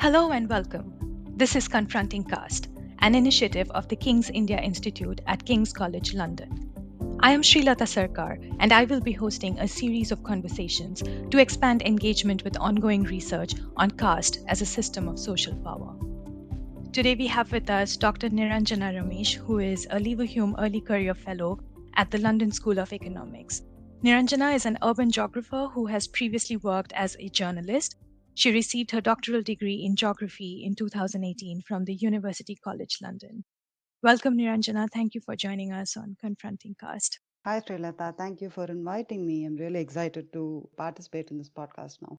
Hello and welcome. This is Confronting Caste, an initiative of the King's India Institute at King's College London. I am Srilata Sarkar, and I will be hosting a series of conversations to expand engagement with ongoing research on caste as a system of social power. Today we have with us Dr. Niranjana Ramesh, who is a Leverhulme Early Career Fellow at the London School of Economics. Niranjana is an urban geographer who has previously worked as a journalist. She received her doctoral degree in geography in 2018 from the University College London. Welcome, Niranjana. Thank you for joining us on Confronting Caste. Hi, Trilata. Thank you for inviting me. I'm really excited to participate in this podcast now.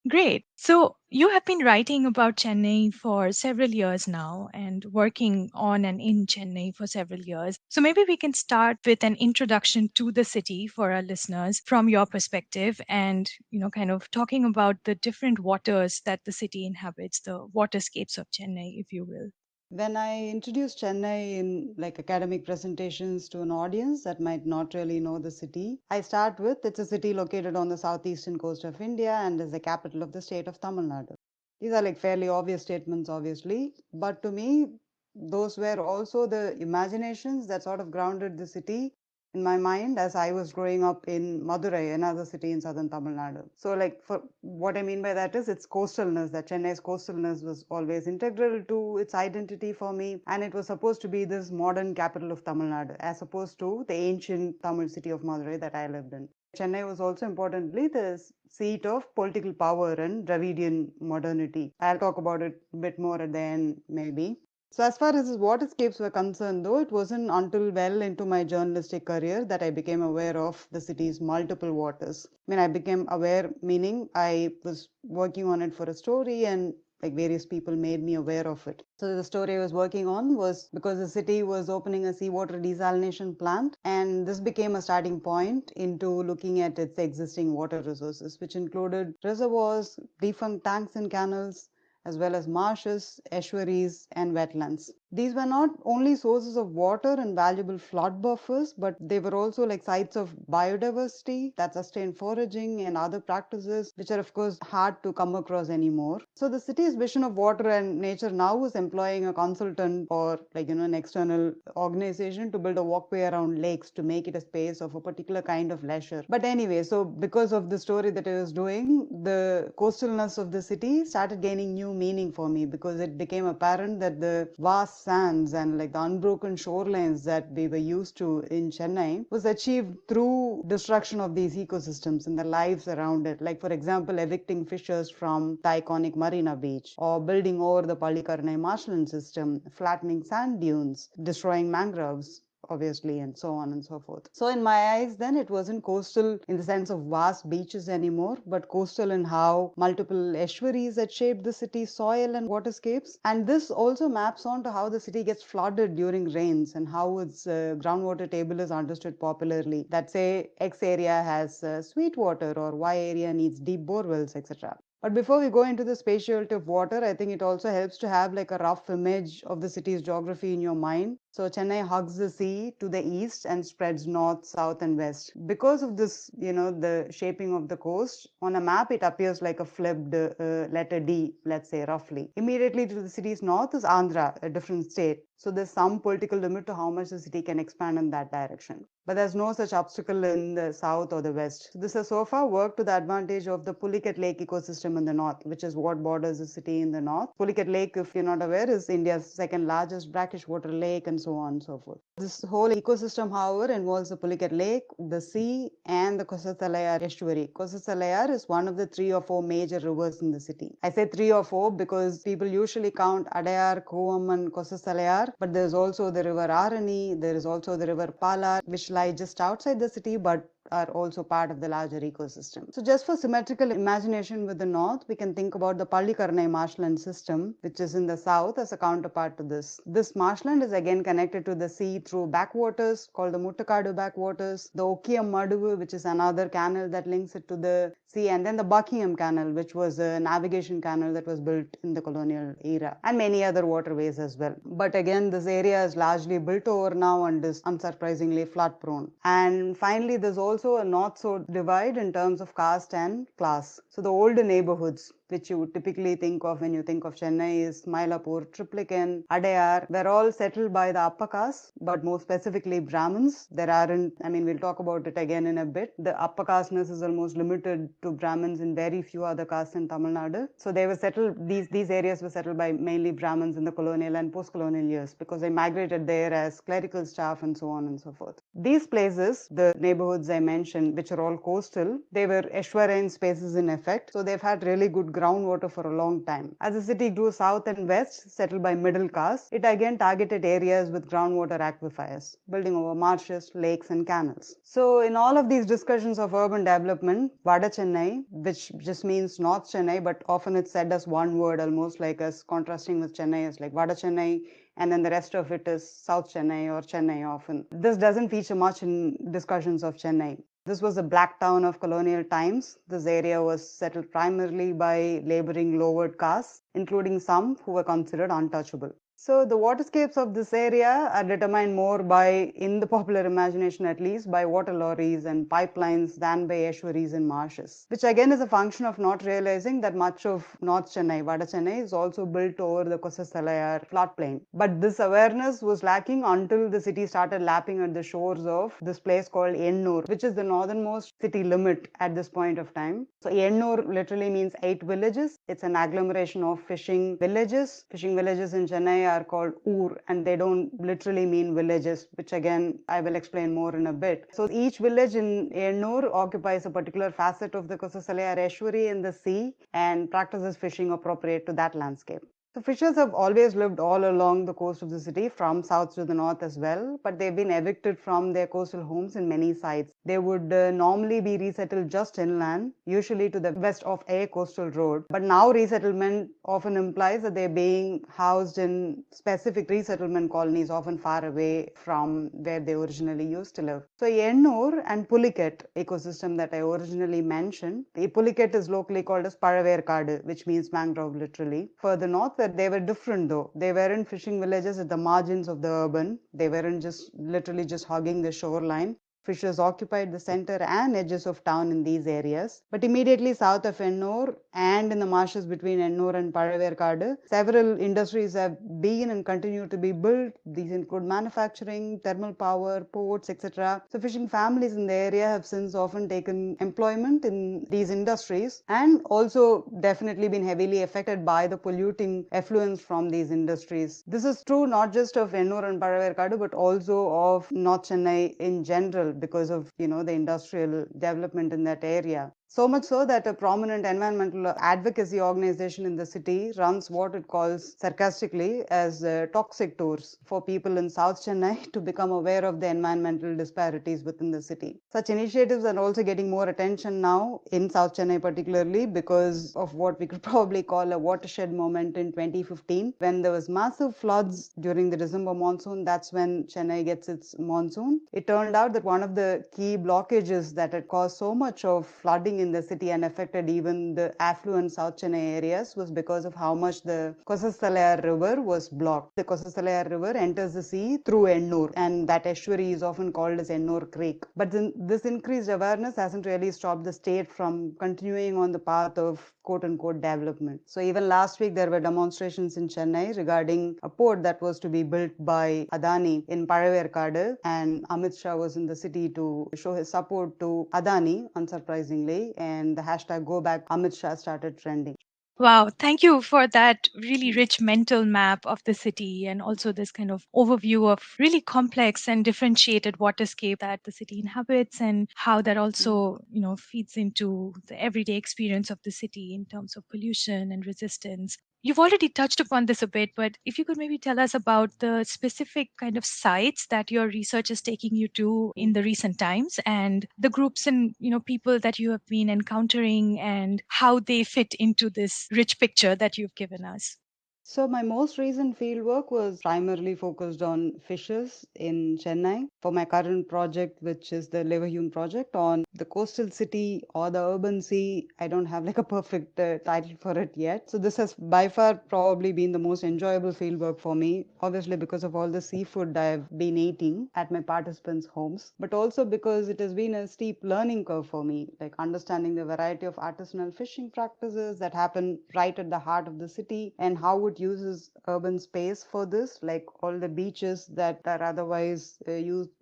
Great. So, you have been writing about Chennai for several years now and working on and in Chennai for several years. So, maybe we can start with an introduction to the city for our listeners from your perspective and, kind of talking about the different waters that the city inhabits, the waterscapes of Chennai, if you will. When I introduce Chennai in like academic presentations to an audience that might not really know the city, I start with it's a city located on the southeastern coast of India and is the capital of the state of Tamil Nadu. These are like fairly obvious statements, obviously, but to me, those were also the imaginations that sort of grounded the city in my mind as I was growing up in Madurai, another city in southern Tamil Nadu. So, like, for what I mean by that is its coastalness, that Chennai's coastalness was always integral to its identity for me, and it was supposed to be this modern capital of Tamil Nadu, as opposed to the ancient Tamil city of Madurai that I lived in. Chennai was also importantly the seat of political power and Dravidian modernity. I'll talk about it a bit more at the end, maybe. So, as far as his waterscapes were concerned, though, it wasn't until well into my journalistic career that I became aware of the city's multiple waters. I mean, I became aware, meaning I was working on it for a story and like various people made me aware of it. So the story I was working on was because the city was opening a seawater desalination plant, and this became a starting point into looking at its existing water resources, which included reservoirs, defunct tanks and canals, as well as marshes, estuaries, and wetlands. These were not only sources of water and valuable flood buffers, but they were also like sites of biodiversity that sustain foraging and other practices, which are, of course, hard to come across anymore. So, the city's vision of water and nature now is employing a consultant or, an external organization to build a walkway around lakes to make it a space of a particular kind of leisure. But anyway, so because of the story that I was doing, the coastalness of the city started gaining new meaning for me because it became apparent that the vast sands and like the unbroken shorelines that we were used to in Chennai was achieved through destruction of these ecosystems and the lives around it. Like, for example, evicting fishers from the iconic Marina Beach or building over the Palikarnai marshland system, flattening sand dunes, destroying mangroves, obviously, and so on and so forth. So, in my eyes, then it wasn't coastal in the sense of vast beaches anymore, but coastal in how multiple estuaries had shaped the city's soil and waterscapes. And this also maps on to how the city gets flooded during rains and how its groundwater table is understood popularly. That say X area has sweet water or Y area needs deep borewells, etc. But before we go into the spatiality of water, I think it also helps to have like a rough image of the city's geography in your mind. So Chennai hugs the sea to the east and spreads north, south, and west. Because of this, the shaping of the coast, on a map it appears like a flipped letter D, let's say roughly. Immediately to the city's north is Andhra, a different state. So there's some political limit to how much the city can expand in that direction. But there's no such obstacle in the south or the west. So this has so far worked to the advantage of the Pulicat Lake ecosystem in the north, which is what borders the city in the north. Pulicat Lake, if you're not aware, is India's second largest brackish water lake and so on and so forth. This whole ecosystem, however, involves the Pulicat Lake, the sea, and the Kosasalayar estuary. Kosasalayar is one of the 3 or 4 major rivers in the city. I say 3 or 4 because people usually count Adayar, Kovam, and Kosasalayar, but there's also the river Arani, there is also the river Palar, which lie just outside the city but are also part of the larger ecosystem. So just for symmetrical imagination with the north, we can think about the Palikarnai marshland system, which is in the south as a counterpart to this. This marshland is again connected to the sea through backwaters called the Muttakadu backwaters, the Okkiyam Maduvu, which is another canal that links it to the sea, and then the Buckingham Canal, which was a navigation canal that was built in the colonial era, and many other waterways as well. But again, this area is largely built over now and is unsurprisingly flood prone. And finally, there's also a north-south divide in terms of caste and class. So the older neighborhoods, which you would typically think of when you think of Chennai, is Mylapore, Triplicane, Adayar, were all settled by the upper caste, but more specifically Brahmins. There aren't, I mean, we'll talk about it again in a bit. The upper casteness is almost limited to Brahmins in very few other castes in Tamil Nadu. So they were settled, these areas were settled by mainly Brahmins in the colonial and post-colonial years because they migrated there as clerical staff and so on and so forth. These places, the neighborhoods I mentioned, which are all coastal, they were estuarine spaces in effect, so they've had really good groundwater for a long time. As the city grew south and west, settled by middle caste, it again targeted areas with groundwater aquifers, building over marshes, lakes, and canals. So in all of these discussions of urban development, Vada Chennai, which just means North Chennai, but often it's said as one word, almost like as contrasting with Chennai as like Vada Chennai, and then the rest of it is South Chennai or Chennai often. This doesn't feature much in discussions of Chennai. This was a black town of colonial times. This area was settled primarily by laboring lowered castes, including some who were considered untouchable. So the waterscapes of this area are determined more by, in the popular imagination at least, by water lorries and pipelines than by estuaries and marshes, which again is a function of not realizing that much of North Chennai, Vada Chennai, is also built over the Coastlines floodplain. But this awareness was lacking until the city started lapping at the shores of this place called Ennur, which is the northernmost city limit at this point of time. So Ennur literally means 8 villages. It's an agglomeration of fishing villages. Fishing villages in Chennai are called Ur, and they don't literally mean villages, which again I will explain more in a bit. So each village in Ennur occupies a particular facet of the Coastlines estuary in the sea and practices fishing appropriate to that landscape. So fishers have always lived all along the coast of the city, from south to the north as well, but they've been evicted from their coastal homes in many sites. They would normally be resettled just inland, usually to the west of a coastal road. But now resettlement often implies that they're being housed in specific resettlement colonies, often far away from where they originally used to live. So Ennur and Puliket ecosystem that I originally mentioned, the Puliket is locally called as Palaverkadu, which means mangrove literally. Further north, where they were different though. They weren't fishing villages at the margins of the urban. They weren't just literally just hugging the shoreline. Fishers occupied the center and edges of town in these areas. But immediately south of Ennur and in the marshes between Ennur and Palaverkadu, several industries have been and continue to be built. These include manufacturing, thermal power, ports, etc. So fishing families in the area have since often taken employment in these industries and also definitely been heavily affected by the polluting effluents from these industries. This is true not just of Ennur and Palaverkadu, but also of North Chennai in general, because of the industrial development in that area. So much so that a prominent environmental advocacy organization in the city runs what it calls sarcastically as toxic tours for people in South Chennai to become aware of the environmental disparities within the city. Such initiatives are also getting more attention now in South Chennai particularly because of what we could probably call a watershed moment in 2015 when there was massive floods during the December monsoon. That's when Chennai gets its monsoon. It turned out that one of the key blockages that had caused so much of flooding in the city and affected even the affluent South Chennai areas was because of how much the Coastlines River was blocked. The Coastlines River enters the sea through Ennur, and that estuary is often called as Ennur Creek. But this increased awareness hasn't really stopped the state from continuing on the path of quote-unquote development. So even last week there were demonstrations in Chennai regarding a port that was to be built by Adani in Palaverkadu, and Amit Shah was in the city to show his support to Adani, unsurprisingly, and the hashtag Go Back Amit Shah started trending. Wow, thank you for that really rich mental map of the city and also this kind of overview of really complex and differentiated waterscape that the city inhabits and how that also, feeds into the everyday experience of the city in terms of pollution and resistance. You've already touched upon this a bit, but if you could maybe tell us about the specific kind of sites that your research is taking you to in the recent times and the groups and, people that you have been encountering and how they fit into this rich picture that you've given us. So my most recent fieldwork was primarily focused on fishes in Chennai for my current project, which is the Leverhulme project on the coastal city or the urban sea. I don't have like a perfect title for it yet. So this has by far probably been the most enjoyable fieldwork for me, obviously because of all the seafood I've been eating at my participants' homes, but also because it has been a steep learning curve for me, like understanding the variety of artisanal fishing practices that happen right at the heart of the city and how it uses urban space for this, like all the beaches that are otherwise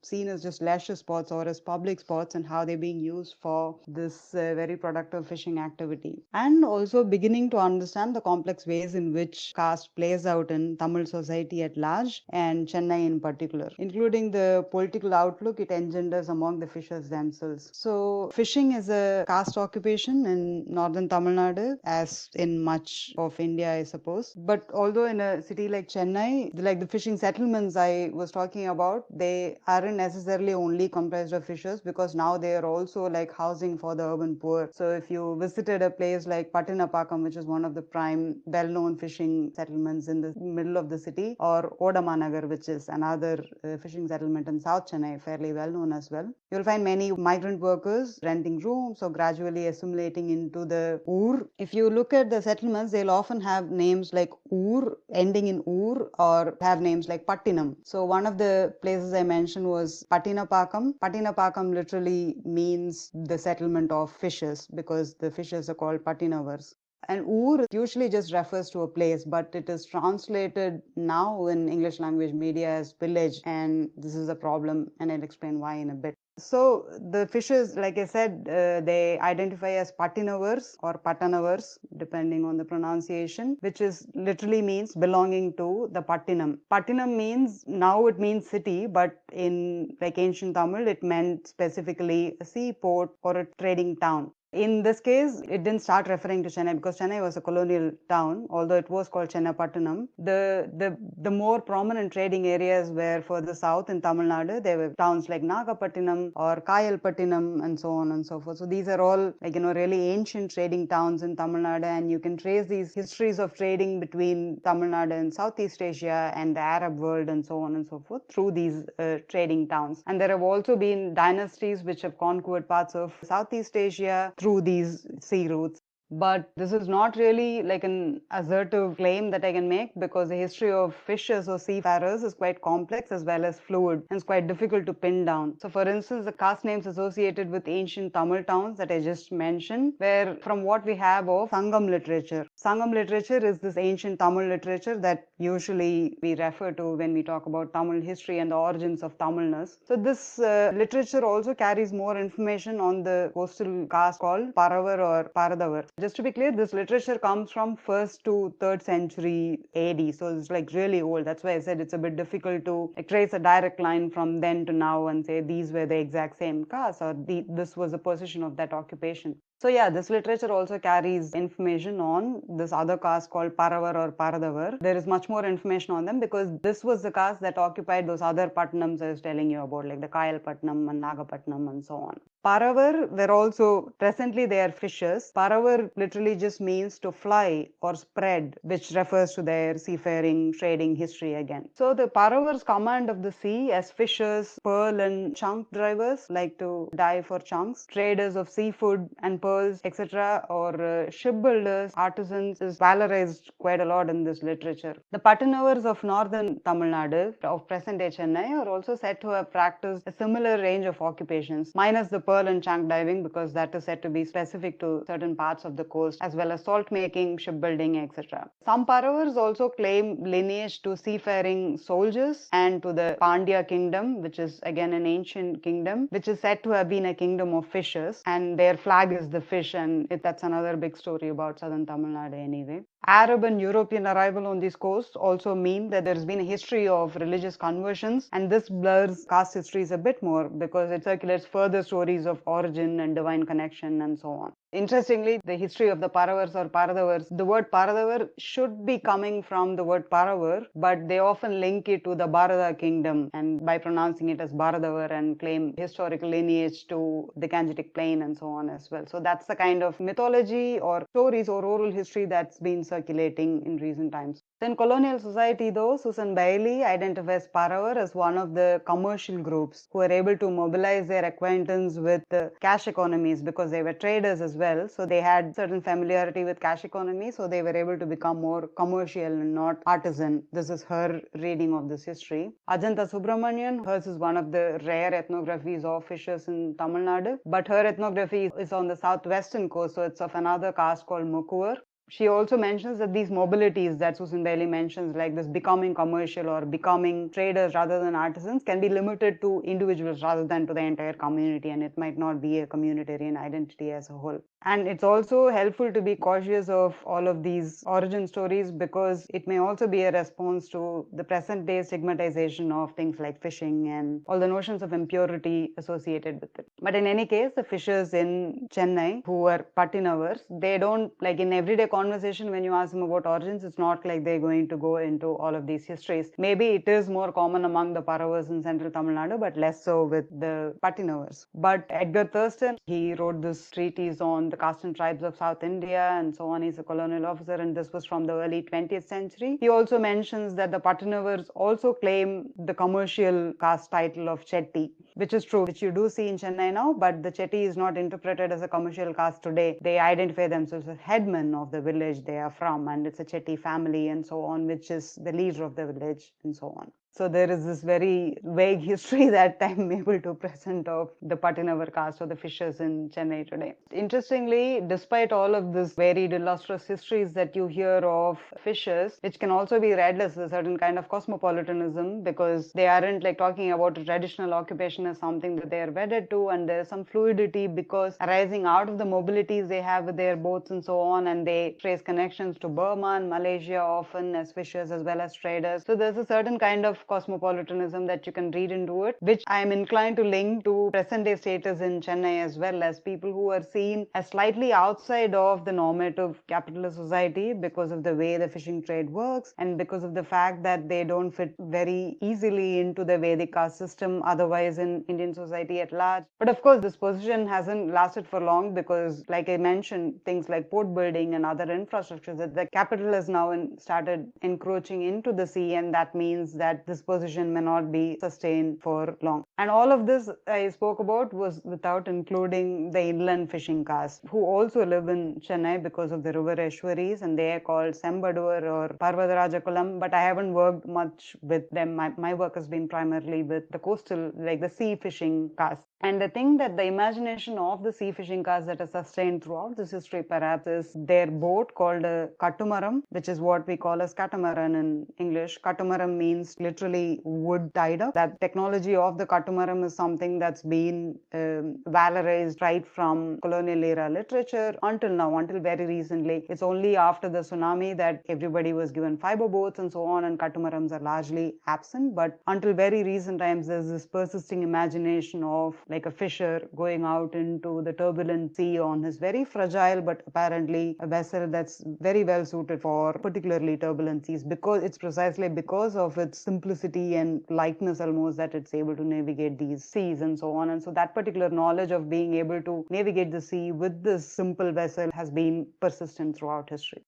seen as just leisure spots or as public spots, and how they're being used for this very productive fishing activity. And also beginning to understand the complex ways in which caste plays out in Tamil society at large and Chennai in particular, including the political outlook it engenders among the fishers themselves. So fishing is a caste occupation in northern Tamil Nadu, as in much of India, I suppose. But although in a city like Chennai, like the fishing settlements I was talking about, they aren't necessarily only comprised of fishers, because now they are also like housing for the urban poor. So if you visited a place like Patinapakam, which is one of the prime well-known fishing settlements in the middle of the city, or Odamanagar, which is another fishing settlement in South Chennai, fairly well known as well, you'll find many migrant workers renting rooms or gradually assimilating into the Ur. If you look at the settlements, they'll often have names like Ur, ending in Ur, or have names like Pattinam. So one of the places I mentioned was Patinapakam. Patinapakam literally means the settlement of fishers, because the fishers are called Pattinavars. And Ur usually just refers to a place, but it is translated now in English language media as village, and this is a problem, and I'll explain why in a bit. So the fishers, like I said, they identify as Patinavars or Patanavars, depending on the pronunciation, which is literally means belonging to the Pattinam. Pattinam means, now it means city, but in like ancient Tamil, it meant specifically a seaport or a trading town. In this case, it didn't start referring to Chennai because Chennai was a colonial town, although it was called Chennapattinam. The more prominent trading areas were further south in Tamil Nadu. There were towns like Nagapattinam or Kayalpattinam and so on and so forth. So these are all like, really ancient trading towns in Tamil Nadu, and you can trace these histories of trading between Tamil Nadu and Southeast Asia and the Arab world and so on and so forth through these trading towns. And there have also been dynasties which have conquered parts of Southeast Asia through these sea routes. But this is not really like an assertive claim that I can make, because the history of fishers or seafarers is quite complex as well as fluid, and it's quite difficult to pin down. So for instance, the caste names associated with ancient Tamil towns that I just mentioned were from what we have of Sangam literature. Sangam literature is this ancient Tamil literature that usually we refer to when we talk about Tamil history and the origins of Tamilness. So this literature also carries more information on the coastal caste called Paravar or Paradavar. Just to be clear, this literature comes from 1st to 3rd century AD, so it's like really old. That's why I said it's a bit difficult to like trace a direct line from then to now and say these were the exact same caste, or this was the position of that occupation. So yeah, this literature also carries information on this other caste called Paravar or Paradavar. There is much more information on them because this was the caste that occupied those other Patnams I was telling you about, like the Kayalpatnam and Nagapatnam and so on. Paravar were also, presently they are fishers. Paravar literally just means to fly or spread, which refers to their seafaring, trading history again. So the Paravar's command of the sea as fishers, pearl and chunk drivers, like to dive for chunks, traders of seafood and pearls, etc., or shipbuilders, artisans, is valorized quite a lot in this literature. The Pattanavars of northern Tamil Nadu, of present-day Chennai, are also said to have practiced a similar range of occupations, minus the pearl and chunk diving, because that is said to be specific to certain parts of the coast, as well as salt making, shipbuilding, etc. Some Paravars also claim lineage to seafaring soldiers and to the Pandya kingdom, which is again an ancient kingdom, which is said to have been a kingdom of fishers, and their flag is the fish, and that's another big story about southern Tamil Nadu anyway. Arab and European arrival on these coasts also mean that there's been a history of religious conversions, and this blurs caste histories a bit more because it circulates further stories of origin and divine connection and so on. Interestingly, the history of the Paravars or Paradavars, the word Paradavar should be coming from the word Paravar, but they often link it to the Bharata kingdom and by pronouncing it as Bharadavar and claim historical lineage to the Gangetic Plain and so on as well. So that's the kind of mythology or stories or oral history that's been circulating in recent times. In colonial society, though, Susan Bailey identifies Paravar as one of the commercial groups who were able to mobilize their acquaintance with the cash economies because they were traders as well. So they had certain familiarity with cash economy, so they were able to become more commercial and not artisan. This is her reading of this history. Ajanta Subramanian, hers is one of the rare ethnographies of fishers in Tamil Nadu, but her ethnography is on the southwestern coast, so it's of another caste called Mukuvar. She also mentions that these mobilities that Susan Bailey mentions, like this becoming commercial or becoming traders rather than artisans, can be limited to individuals rather than to the entire community, and it might not be a communitarian identity as a whole. And it's also helpful to be cautious of all of these origin stories because it may also be a response to the present day stigmatization of things like fishing and all the notions of impurity associated with it. But in any case, the fishers in Chennai who were Pattinavars, they don't, like in everyday conversation, when you ask them about origins, it's not like they're going to go into all of these histories. Maybe it is more common among the Paravas in central Tamil Nadu, but less so with the Pattinavars. But Edgar Thurston, he wrote this treatise on the caste and tribes of South India and so on. He's a colonial officer, and this was from the early 20th century. He also mentions that the Pattinavars also claim the commercial caste title of Chetty, which is true, which you do see in Chennai now, but the Chetty is not interpreted as a commercial caste today. They identify themselves as headmen of the village they are from, and it's a Chetty family and so on, which is the leader of the village and so on. So there is this very vague history that I'm able to present of the Pattinavar caste or the fishers in Chennai today. Interestingly, despite all of this varied illustrious histories that you hear of fishers, which can also be read as a certain kind of cosmopolitanism because they aren't like talking about a traditional occupation as something that they are wedded to, and there is some fluidity because arising out of the mobilities they have with their boats and so on, and they trace connections to Burma and Malaysia often as fishers as well as traders. So there's a certain kind of cosmopolitanism that you can read into it, which I am inclined to link to present day status in Chennai as well, as people who are seen as slightly outside of the normative capitalist society because of the way the fishing trade works and because of the fact that they don't fit very easily into the Vedic caste system otherwise in Indian society at large. But of course, this position hasn't lasted for long because, like I mentioned, things like port building and other infrastructures, that the capital has now started encroaching into the sea, and that means that this position may not be sustained for long. And all of this I spoke about was without including the inland fishing caste, who also live in Chennai because of the river estuaries, and they are called Sembadur or Parvatarajakulam, but I haven't worked much with them. My work has been primarily with the coastal, like the sea fishing caste. And the thing that the imagination of the sea fishing caste that is sustained throughout this history perhaps is their boat called a katamaram, which is what we call as catamaran in English. Katamaram means literally wood tied up. That technology of the katamaram is something that's been valorized right from colonial era literature until now, until very recently. It's only after the tsunami that everybody was given fiber boats and so on, and catamarans are largely absent. But until very recent times, there's this persisting imagination of like a fisher going out into the turbulent sea on his very fragile but apparently a vessel that's very well suited for particularly turbulent seas, because it's precisely because of its simplicity and lightness almost that it's able to navigate these seas and so on. And so that particular knowledge of being able to navigate the sea with this simple vessel has been persistent throughout history.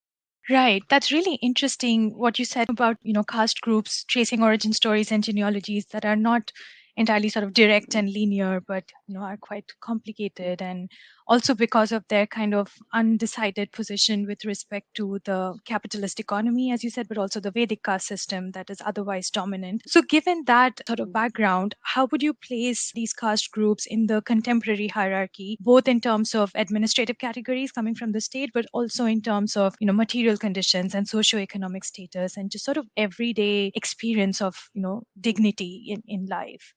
Right. That's really interesting what you said about, caste groups tracing origin stories and genealogies that are not entirely sort of direct and linear, but, are quite complicated. And also because of their kind of undecided position with respect to the capitalist economy, as you said, but also the Vedic caste system that is otherwise dominant. So given that sort of background, how would you place these caste groups in the contemporary hierarchy, both in terms of administrative categories coming from the state, but also in terms of, material conditions and socioeconomic status and just sort of everyday experience of, dignity in life?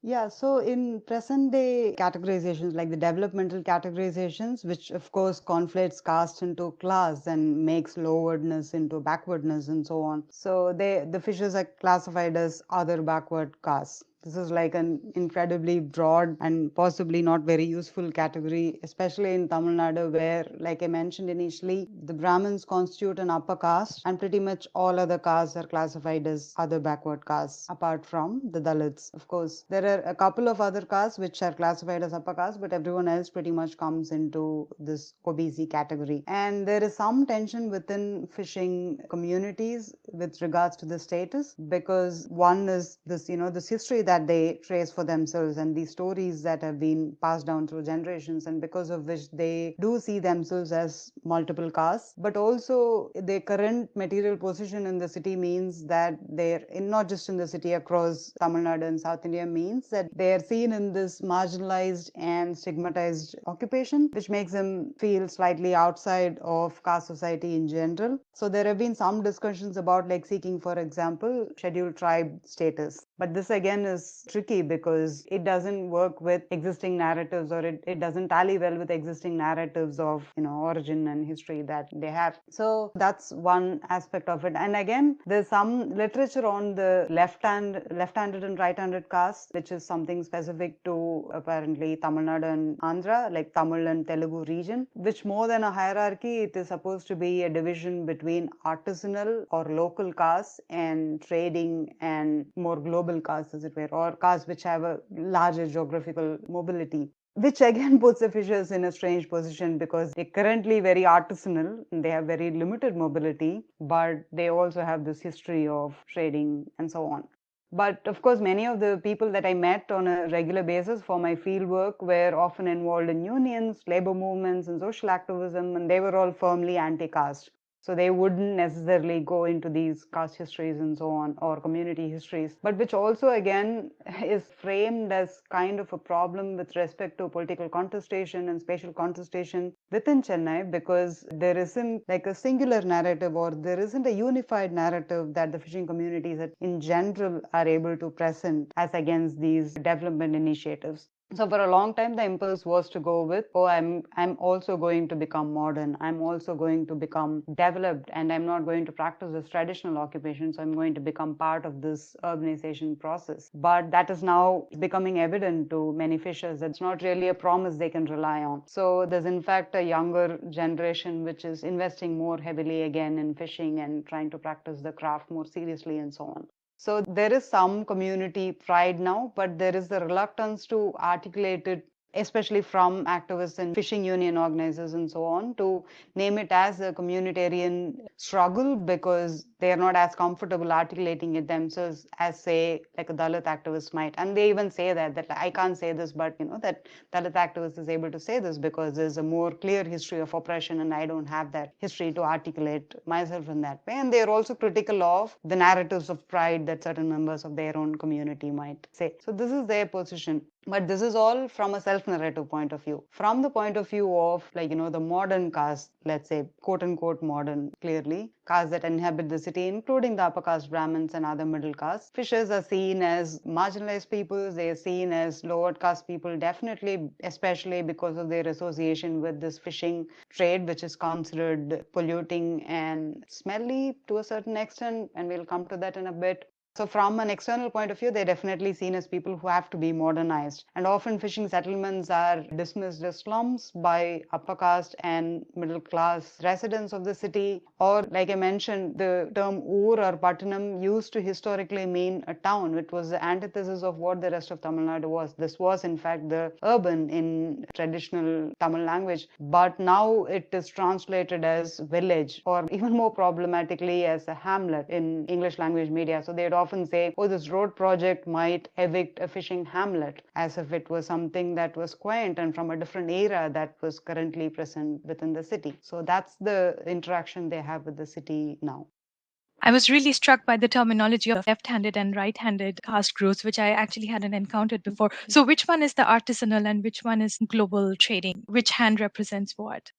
Yeah, so in present day categorizations, like the developmental categorizations, which of course conflates caste into class and makes loweredness into backwardness and so on. So the fishers are classified as other backward castes. This is like an incredibly broad and possibly not very useful category, especially in Tamil Nadu, where, like I mentioned initially, the Brahmins constitute an upper caste, and pretty much all other castes are classified as other backward castes, apart from the Dalits. Of course, there are a couple of other castes which are classified as upper caste, but everyone else pretty much comes into this OBC category. And there is some tension within fishing communities with regards to the status, because one is this, this history that they trace for themselves and these stories that have been passed down through generations, and because of which they do see themselves as multiple castes. But also their current material position in the city means that they're not just in the city, across Tamil Nadu and South India, means that they are seen in this marginalized and stigmatized occupation, which makes them feel slightly outside of caste society in general. So there have been some discussions about like seeking, for example, scheduled tribe status. But this again is tricky because it doesn't work with existing narratives, or it doesn't tally well with existing narratives of origin and history that they have. So that's one aspect of it. And again, there's some literature on the left-handed and right-handed caste, which is something specific to apparently Tamil Nadu and Andhra, like Tamil and Telugu region, which more than a hierarchy, it is supposed to be a division between artisanal or local castes and trading and more global castes, as it were, or castes which have a larger geographical mobility. Which again puts the fishers in a strange position because they're currently very artisanal and they have very limited mobility, but they also have this history of trading and so on. But of course, many of the people that I met on a regular basis for my field work were often involved in unions, labor movements, and social activism, and they were all firmly anti-caste. So they wouldn't necessarily go into these caste histories and so on, or community histories, but which also again is framed as kind of a problem with respect to political contestation and spatial contestation within Chennai, because there isn't like a singular narrative, or there isn't a unified narrative that the fishing communities in general are able to present as against these development initiatives. So for a long time, the impulse was to go with, oh, I'm also going to become modern. I'm also going to become developed, and I'm not going to practice this traditional occupation. So I'm going to become part of this urbanization process. But that is now becoming evident to many fishers. It's not really a promise they can rely on. So there's in fact a younger generation which is investing more heavily again in fishing and trying to practice the craft more seriously and so on. So there is some community pride now, but there is the reluctance to articulate it, especially from activists and fishing union organizers and so on, to name it as a communitarian struggle, because they are not as comfortable articulating it themselves as, say, like a Dalit activist might. And they even say that I can't say this, but that Dalit activist is able to say this because there's a more clear history of oppression, and I don't have that history to articulate myself in that way. And they're also critical of the narratives of pride that certain members of their own community might say. So this is their position. But this is all from a self-narrative point of view. From the point of view of the modern caste, let's say, quote unquote modern, clearly, castes that inhabit the city, including the upper caste Brahmins and other middle castes, fishers are seen as marginalized peoples. They are seen as lower caste people, definitely, especially because of their association with this fishing trade, which is considered polluting and smelly to a certain extent. And we'll come to that in a bit. So from an external point of view, they're definitely seen as people who have to be modernized. And often fishing settlements are dismissed as slums by upper caste and middle class residents of the city. Or, like I mentioned, the term Ur or Pattanam used to historically mean a town. It was the antithesis of what the rest of Tamil Nadu was. This was, in fact, the urban in traditional Tamil language. But now it is translated as village, or even more problematically as a hamlet in English language media. So they'd often say, oh, this road project might evict a fishing hamlet, as if it was something that was quaint and from a different era that was currently present within the city. So that's the interaction they have with the city now. I was really struck by the terminology of left-handed and right-handed caste groups, which I actually hadn't encountered before. So which one is the artisanal and which one is global trading? Which hand represents what?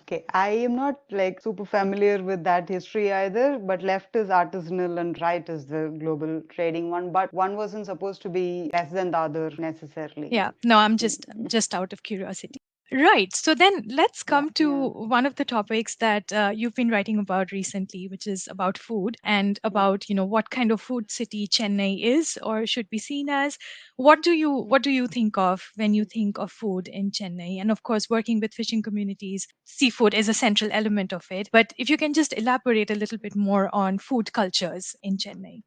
Okay, I am not like super familiar with that history either, but left is artisanal and right is the global trading one, but one wasn't supposed to be less than the other necessarily. Yeah, no, I'm just out of curiosity. Right. So then let's Yeah, come to yeah, one of the topics that you've been writing about recently, which is about food and yeah. about, what kind of food city Chennai is or should be seen as. What do you think of when you think of food in Chennai? And of course, working with fishing communities, seafood is a central element of it. But if you can just elaborate a little bit more on food cultures in Chennai.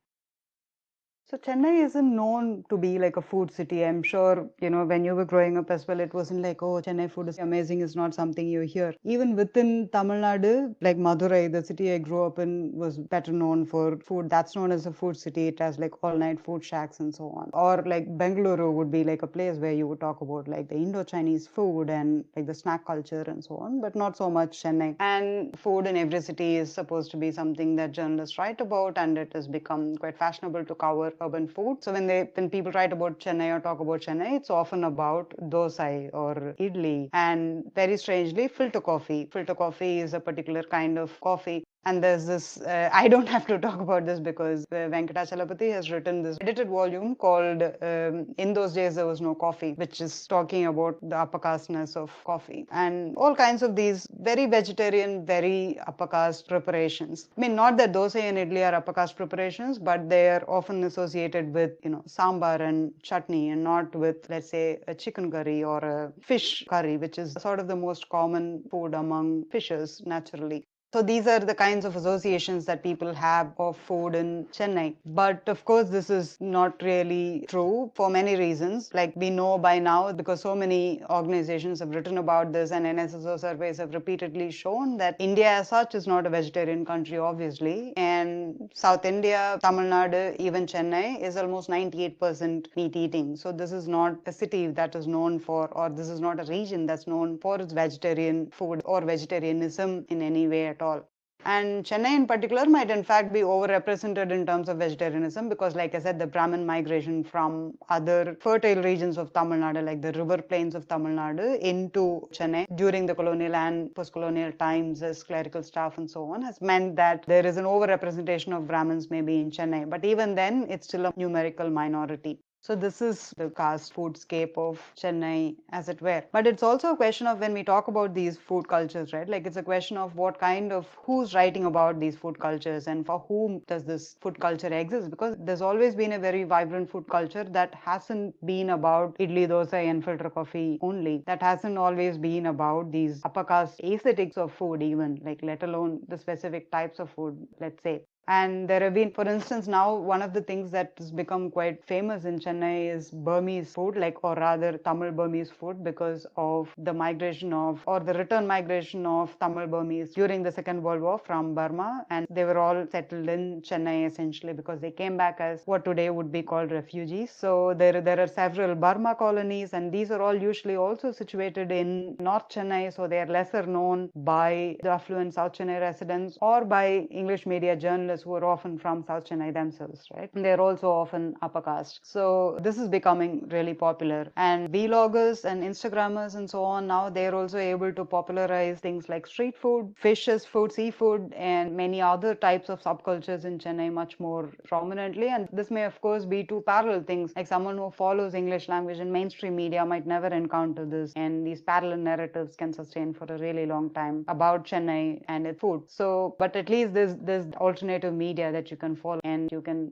So Chennai isn't known to be like a food city. I'm sure, when you were growing up as well, it wasn't like, oh, Chennai food is amazing. It's not something you hear. Even within Tamil Nadu, like Madurai, the city I grew up in, was better known for food. That's known as a food city. It has like all night food shacks and so on. Or like Bengaluru would be like a place where you would talk about like the Indo-Chinese food and like the snack culture and so on, but not so much Chennai. And food in every city is supposed to be something that journalists write about, and it has become quite fashionable to cover urban food. So when people write about Chennai or talk about Chennai, it's often about dosa or idli, and very strangely, filter coffee. Filter coffee is a particular kind of coffee. And there's this, I don't have to talk about this because Venkatachalapati has written this edited volume called In Those Days There Was No Coffee, which is talking about the upper casteness of coffee and all kinds of these very vegetarian, very upper caste preparations. I mean, not that dosa and idli are upper caste preparations, but they are often associated with, sambar and chutney and not with, let's say, a chicken curry or a fish curry, which is sort of the most common food among fishers naturally. So these are the kinds of associations that people have of food in Chennai. But of course, this is not really true for many reasons. Like we know by now, because so many organizations have written about this and NSSO surveys have repeatedly shown that India as such is not a vegetarian country, obviously. And South India, Tamil Nadu, even Chennai is almost 98% meat eating. So this is not a city that is known for, or this is not a region that's known for its vegetarian food or vegetarianism in any way at all. And Chennai in particular might in fact be overrepresented in terms of vegetarianism because, like I said, the Brahmin migration from other fertile regions of Tamil Nadu, like the river plains of Tamil Nadu, into Chennai during the colonial and post-colonial times as clerical staff and so on, has meant that there is an overrepresentation of Brahmins maybe in Chennai. But even then, it's still a numerical minority. So this is the caste foodscape of Chennai, as it were. But it's also a question of when we talk about these food cultures, right? Like it's a question of what kind of, who's writing about these food cultures and for whom does this food culture exist? Because there's always been a very vibrant food culture that hasn't been about idli, dosa and filter coffee only. That hasn't always been about these upper caste aesthetics of food even, like let alone the specific types of food, let's say. And there have been, for instance, now one of the things that has become quite famous in Chennai is Burmese food, like, or rather Tamil Burmese food, because of the migration of, or the return migration of Tamil Burmese during the Second World War from Burma. And they were all settled in Chennai essentially because they came back as what today would be called refugees. So there are several Burma colonies, and these are all usually also situated in North Chennai. So they are lesser known by the affluent South Chennai residents or by English media journalists who are often from South Chennai themselves, right? And they're also often upper caste. So this is becoming really popular. And vloggers and Instagrammers and so on, now they're also able to popularize things like street food, fish as food, seafood, and many other types of subcultures in Chennai much more prominently. And this may, of course, be two parallel things. Like someone who follows English language and mainstream media might never encounter this. And these parallel narratives can sustain for a really long time about Chennai and its food. So, but at least there's alternative media that you can follow and you can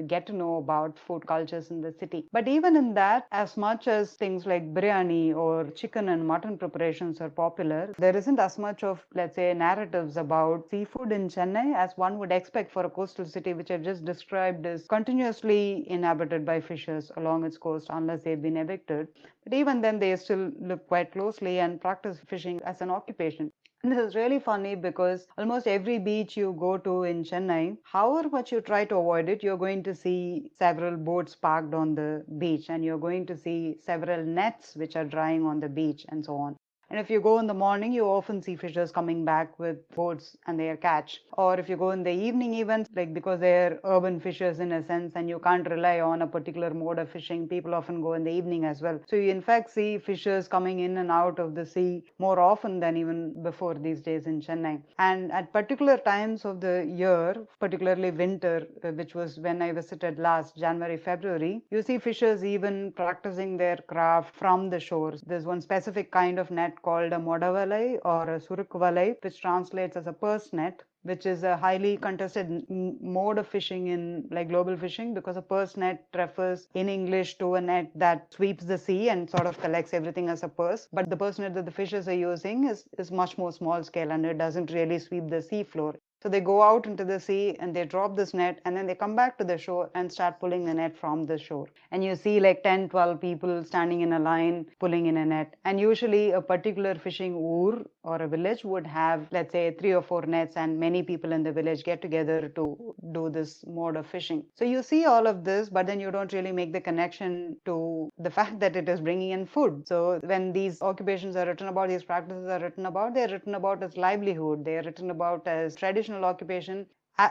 get to know about food cultures in the city. But even in that, as much as things like biryani or chicken and mutton preparations are popular, there isn't as much of, let's say, narratives about seafood in Chennai as one would expect for a coastal city, which I've just described is continuously inhabited by fishers along its coast unless they've been evicted. But even then, they still look quite closely and practice fishing as an occupation. And this is really funny because almost every beach you go to in Chennai, however much you try to avoid it, you're going to see several boats parked on the beach and you're going to see several nets which are drying on the beach and so on. And if you go in the morning, you often see fishers coming back with boats and their catch. Or if you go in the evening even, like because they're urban fishers in a sense and you can't rely on a particular mode of fishing, people often go in the evening as well. So you in fact see fishers coming in and out of the sea more often than even before these days in Chennai. And at particular times of the year, particularly winter, which was when I visited last January, February, you see fishers even practicing their craft from the shores. There's one specific kind of net net called a modavalai or a surukvalai, which translates as a purse net, which is a highly contested mode of fishing in like global fishing, because a purse net refers in English to a net that sweeps the sea and sort of collects everything as a purse. But the purse net that the fishers are using is much more small scale, and it doesn't really sweep the sea floor. So they go out into the sea and they drop this net, and then they come back to the shore and start pulling the net from the shore. And you see like 10, 12 people standing in a line pulling in a net. And usually a particular fishing ur or a village would have, let's say, 3 or 4 nets, and many people in the village get together to do this mode of fishing. So you see all of this, but then you don't really make the connection to the fact that it is bringing in food. So when these occupations are written about, these practices are written about, they're written about as livelihood, they're written about as traditional occupation,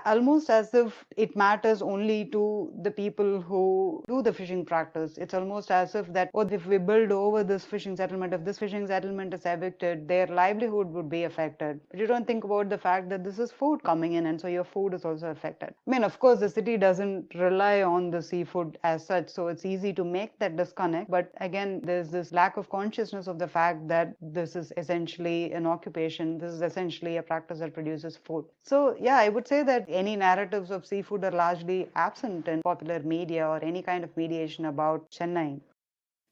almost as if it matters only to the people who do the fishing practice. It's almost as if that, oh, if we build over this fishing settlement, if this fishing settlement is evicted, their livelihood would be affected. But you don't think about the fact that this is food coming in, and so your food is also affected. I mean, of course, the city doesn't rely on the seafood as such, so it's easy to make that disconnect. But again, there's this lack of consciousness of the fact that this is essentially an occupation, this is essentially a practice that produces food. So yeah, I would say that any narratives of seafood are largely absent in popular media or any kind of mediation about Chennai.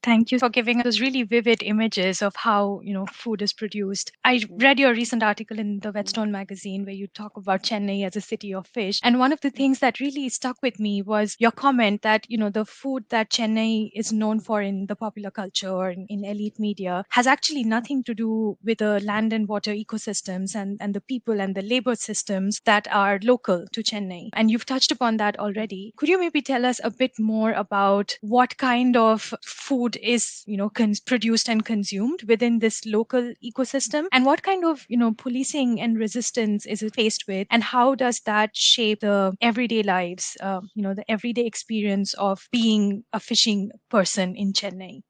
Thank you for giving those really vivid images of how, food is produced. I read your recent article in the Whetstone magazine where you talk about Chennai as a city of fish. And one of the things that really stuck with me was your comment that, the food that Chennai is known for in the popular culture or in elite media has actually nothing to do with the land and water ecosystems and the people and the labor systems that are local to Chennai. And you've touched upon that already. Could you maybe tell us a bit more about what kind of food is produced and consumed within this local ecosystem, and what kind of policing and resistance is it faced with, and how does that shape the everyday lives, the everyday experience of being a fishing person in Chennai?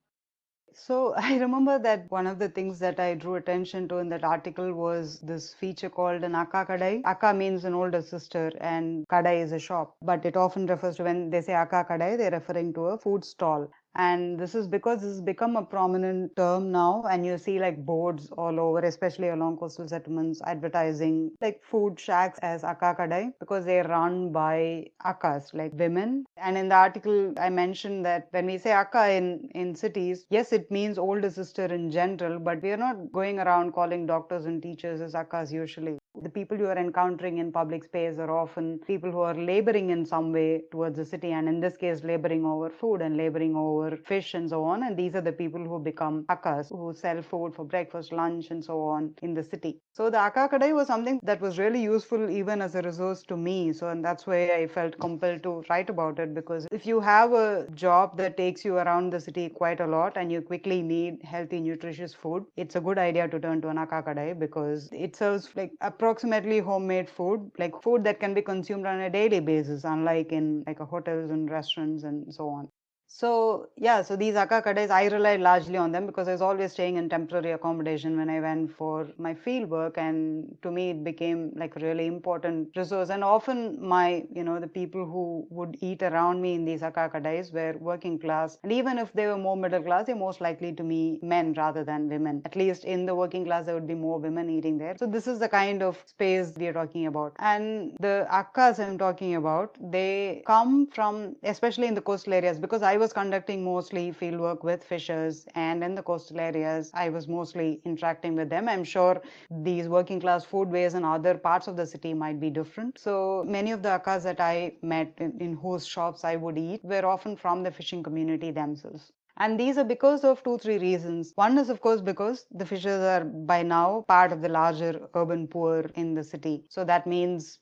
So I remember that one of the things that I drew attention to in that article was this feature called an akka kadai. Akka means an older sister and kadai is a shop, but it often refers to, when they say akka kadai, they're referring to a food stall. And this is because this has become a prominent term now, and you see like boards all over, especially along coastal settlements, advertising like food shacks as akka kadai, because they're run by akkas, like women. And in the article, I mentioned that when we say akka in cities, yes, it means older sister in general, but we are not going around calling doctors and teachers as akkas usually. The people you are encountering in public space are often people who are laboring in some way towards the city, and in this case, laboring over food and laboring over fish and so on. And these are the people who become akkas, who sell food for breakfast, lunch, and so on in the city. So the akka kadai was something that was really useful even as a resource to me. So, and that's why I felt compelled to write about it, because if you have a job that takes you around the city quite a lot and you quickly need healthy, nutritious food, it's a good idea to turn to an akka kadai, because it serves like approximately homemade food, like food that can be consumed on a daily basis, unlike in like hotels and restaurants and so on. So yeah, so these akka kadais, I relied largely on them because I was always staying in temporary accommodation when I went for my field work, and to me it became like a really important resource. And often the people who would eat around me in these akka kadais were working class, and even if they were more middle class, they're most likely to be men rather than women. At least in the working class, there would be more women eating there. So this is the kind of space we are talking about. And the akkas I'm talking about, they come from, especially in the coastal areas, because I was conducting mostly fieldwork with fishers, and in the coastal areas, I was mostly interacting with them. I'm sure these working class foodways in other parts of the city might be different. So many of the akkas that I met in whose shops I would eat were often from the fishing community themselves. And these are because of 2, 3 reasons. One is, of course, because the fishers are by now part of the larger urban poor in the city. So that means,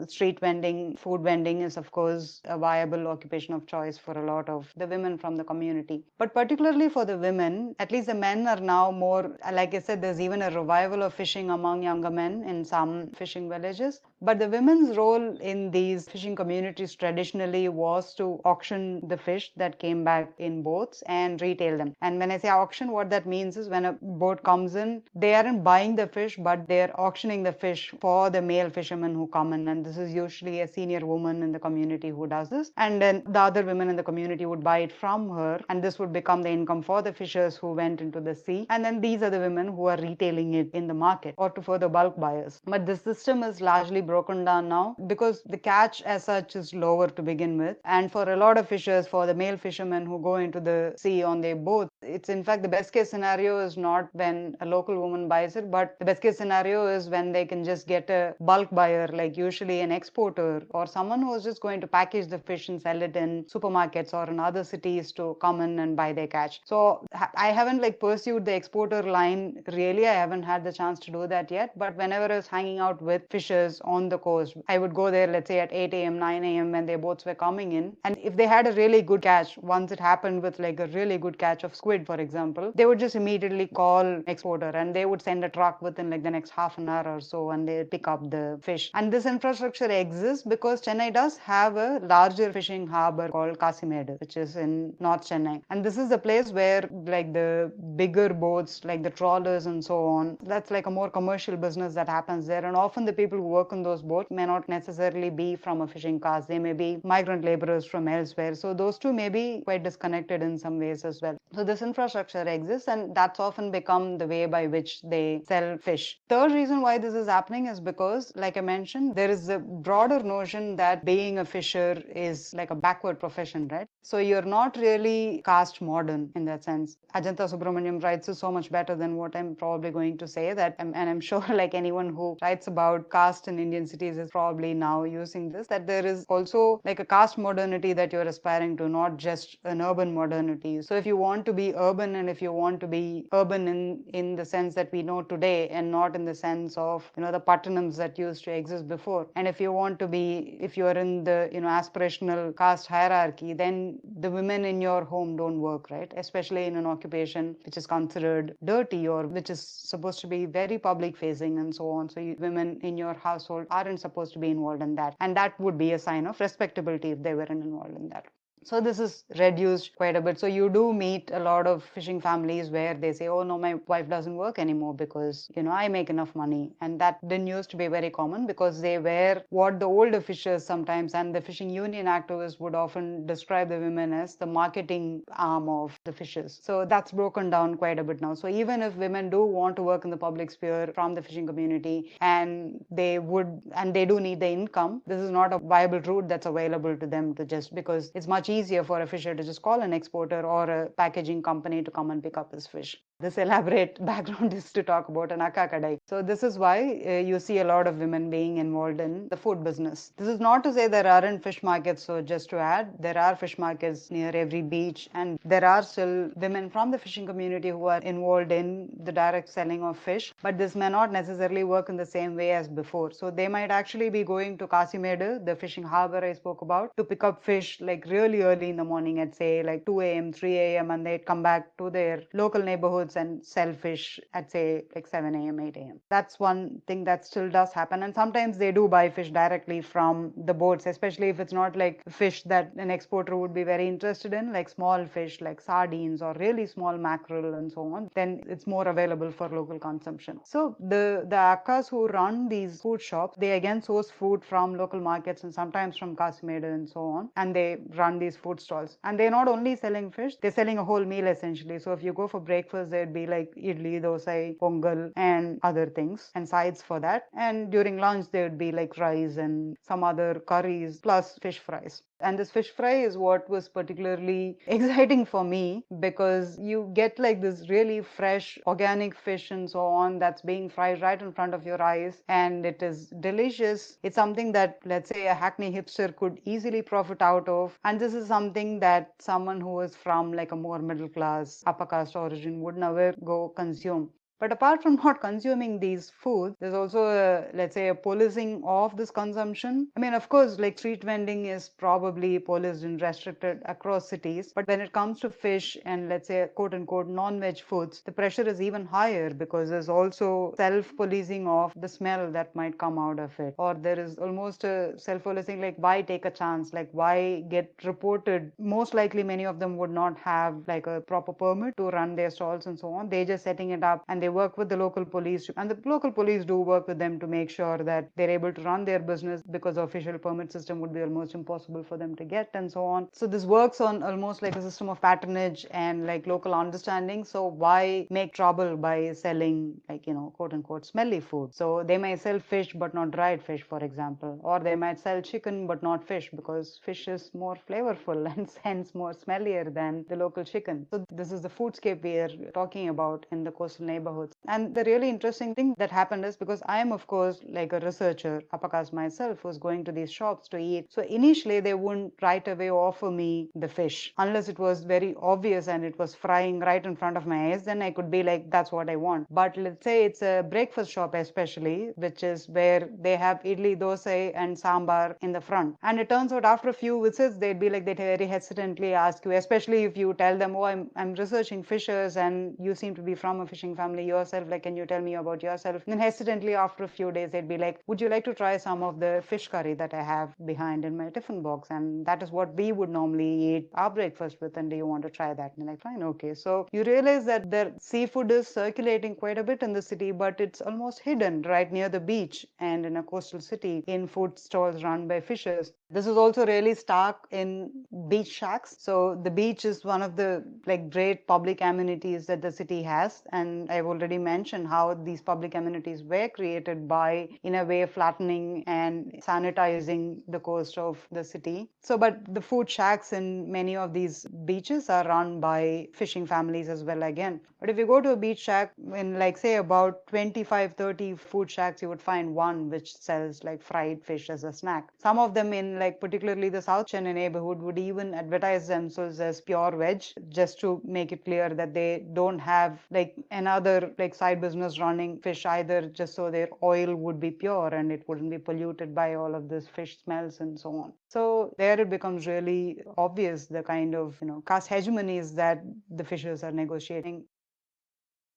street vending, food vending is, of course, a viable occupation of choice for a lot of the women from the community. But particularly for the women, at least the men are now more, like I said, there's even a revival of fishing among younger men in some fishing villages. But the women's role in these fishing communities traditionally was to auction the fish that came back in boats and retail them. And when I say auction, what that means is when a boat comes in, they aren't buying the fish, but they're auctioning the fish for the male fishermen who come in. And this is usually a senior woman in the community who does this. And then the other women in the community would buy it from her. And this would become the income for the fishers who went into the sea. And then these are the women who are retailing it in the market or to further bulk buyers. But this system is largely broken down now because the catch as such is lower to begin with. And for a lot of fishers, for the male fishermen who go into the sea on their boat, it's in fact the best case scenario is not when a local woman buys it, but the best case scenario is when they can just get a bulk buyer, like usually an exporter or someone who is just going to package the fish and sell it in supermarkets or in other cities to come in and buy their catch. So I haven't like pursued the exporter line really. I haven't had the chance to do that yet, but whenever I was hanging out with fishers on the coast, I would go there, let's say at 8 a.m., 9 a.m. when their boats were coming in. And if they had a really good catch, once it happened with like a really good catch of squid, for example, they would just immediately call exporter and they would send a truck within like the next half an hour or so and they pick up the fish. And this infrastructure exists because Chennai does have a larger fishing harbor called Kasimedu, which is in North Chennai. And this is the place where like the bigger boats, like the trawlers and so on, that's like a more commercial business that happens there. And often the people who work on those boats may not necessarily be from a fishing caste. They may be migrant laborers from elsewhere. So those two may be quite disconnected in some ways as well. So this infrastructure exists and that's often become the way by which they sell fish. Third reason why this is happening is because, like I mentioned, there is a broader notion that being a fisher is like a backward profession, right? So you're not really caste modern in that sense. Ajanta Subramaniam writes it so much better than what I'm probably going to say that, and I'm sure like anyone who writes about caste in Indian cities is probably now using this, that there is also like a caste modernity that you're aspiring to, not just an urban modernity. So if you want to be urban and if you want to be urban in the sense that we know today and not in the sense of, the pattanams that used to exist before. And if you want to be, if you're in the, aspirational caste hierarchy, then the women in your home don't work, right? Especially in an occupation which is considered dirty or which is supposed to be very public facing and so on. So women in your household aren't supposed to be involved in that. And that would be a sign of respectability if they weren't involved in that. So this is reduced quite a bit. So you do meet a lot of fishing families where they say, oh no, my wife doesn't work anymore because, I make enough money. And that didn't used to be very common because they were what the older fishers sometimes and the fishing union activists would often describe the women as the marketing arm of the fishers. So that's broken down quite a bit now. So even if women do want to work in the public sphere from the fishing community and they do need the income, this is not a viable route that's available to them to just because it's much easier for a fisher to just call an exporter or a packaging company to come and pick up his fish. This elaborate background is to talk about an akka kadai. So this is why you see a lot of women being involved in the food business. This is not to say there aren't fish markets. So just to add, there are fish markets near every beach and there are still women from the fishing community who are involved in the direct selling of fish. But this may not necessarily work in the same way as before. So they might actually be going to Kasimedu, the fishing harbor I spoke about, to pick up fish like really early in the morning at say like 2 a.m., 3 a.m. and they'd come back to their local neighborhoods and sell fish at say like 7 a.m., 8 a.m. That's one thing that still does happen. And sometimes they do buy fish directly from the boats, especially if it's not like fish that an exporter would be very interested in, like small fish like sardines or really small mackerel and so on, then it's more available for local consumption. So the akkas who run these food shops, they again source food from local markets and sometimes from Kasimedu and so on, and they run these food stalls. And they're not only selling fish, they're selling a whole meal essentially. So if you go for breakfast, there'd be like idli, dosai, pongal and other things and sides for that. And during lunch, there would be like rice and some other curries plus fish fries. And this fish fry is what was particularly exciting for me because you get like this really fresh organic fish and so on that's being fried right in front of your eyes and it is delicious. It's something that, let's say, a Hackney hipster could easily profit out of. And this is something that someone who is from like a more middle class, upper caste origin would never go consume. But apart from not consuming these foods, there's also let's say a policing of this consumption. I mean, of course, like street vending is probably policed and restricted across cities, but when it comes to fish and let's say quote unquote non-veg foods, the pressure is even higher because there's also self-policing of the smell that might come out of it, or there is almost a self-policing, like why take a chance, like why get reported. Most likely many of them would not have like a proper permit to run their stalls and so on. They're just setting it up and they work with the local police, and the local police do work with them to make sure that they're able to run their business, because the official permit system would be almost impossible for them to get and so on. So this works on almost like a system of patronage and like local understanding. So why make trouble by selling like, quote unquote smelly food? So they may sell fish but not dried fish, for example, or they might sell chicken but not fish, because fish is more flavorful and hence more smellier than the local chicken. So this is the foodscape we are talking about in the coastal neighborhoods. And the really interesting thing that happened is, because I am of course like a researcher, upper caste myself, who's going to these shops to eat. So initially they wouldn't right away offer me the fish unless it was very obvious and it was frying right in front of my eyes. Then I could be like, that's what I want. But let's say it's a breakfast shop especially, which is where they have idli, dosa and sambar in the front. And it turns out after a few visits, they'd be like, they very hesitantly ask you, especially if you tell them, oh, I'm researching fishers and you seem to be from a fishing family yourself, like, can you tell me about yourself? And then hesitantly after a few days, they'd be like, would you like to try some of the fish curry that I have behind in my tiffin box? And that is what we would normally eat our breakfast with, and do you want to try that? And like, fine, okay. So you realize that the seafood is circulating quite a bit in the city, but it's almost hidden right near the beach and in a coastal city in food stalls run by fishers. This is also really stark in beach shacks. So the beach is one of the like great public amenities that the city has, and I've already mentioned how these public amenities were created by, in a way, flattening and sanitizing the coast of the city. So but the food shacks in many of these beaches are run by fishing families as well again. But if you go to a beach shack, in like say about 25-30 food shacks, you would find one which sells like fried fish as a snack. Some of them in like particularly the South Chennai neighborhood would even advertise themselves as pure veg, just to make it clear that they don't have like another like side business running fish either, just so their oil would be pure and it wouldn't be polluted by all of this fish smells and so on. So there it becomes really obvious the kind of caste hegemonies that the fishers are negotiating.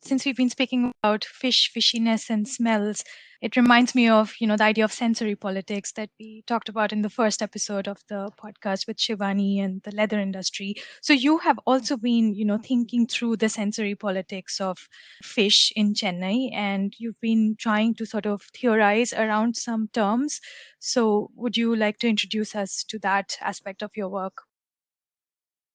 Since we've been speaking about fish, fishiness, and smells, it reminds me of, the idea of sensory politics that we talked about in the first episode of the podcast with Shivani and the leather industry. So you have also been, thinking through the sensory politics of fish in Chennai, and you've been trying to sort of theorize around some terms. So would you like to introduce us to that aspect of your work?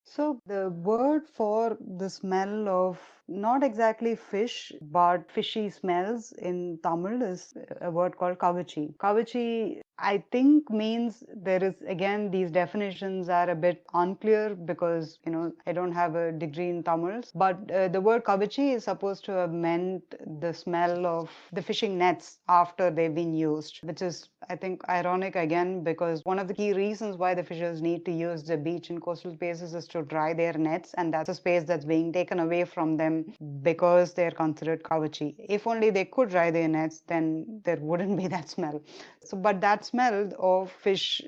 So the word for the smell of not exactly fish, but fishy smells in Tamil is a word called kavachi. Kavachi, I think, means there is, again, these definitions are a bit unclear because, I don't have a degree in Tamil. But the word kavachi is supposed to have meant the smell of the fishing nets after they've been used, which is, I think, ironic again, because one of the key reasons why the fishers need to use the beach in coastal spaces is to dry their nets, and that's a space that's being taken away from them because they're considered kavachi. If only they could dry their nets, then there wouldn't be that smell. So, but that smell of fish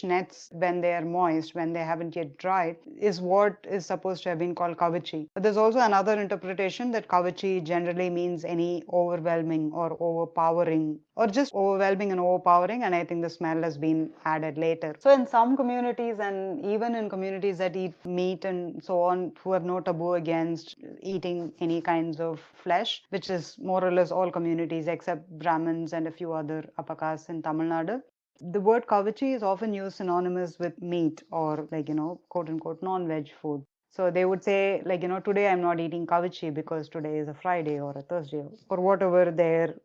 nets when they are moist, when they haven't yet dried, is what is supposed to have been called kavachi. But there's also another interpretation that kavachi generally means any overwhelming or overpowering, or just overwhelming and overpowering, and I think the smell has been added later. So in some communities, and even in communities that eat meat and so on, who have no taboo against eating any kinds of flesh, which is more or less all communities except Brahmins and a few other upper castes in Tamil Nadu, the word kavachi is often used synonymous with meat or like, quote unquote non-veg food. So they would say, like, today I'm not eating kavachi because today is a Friday or a Thursday or whatever their,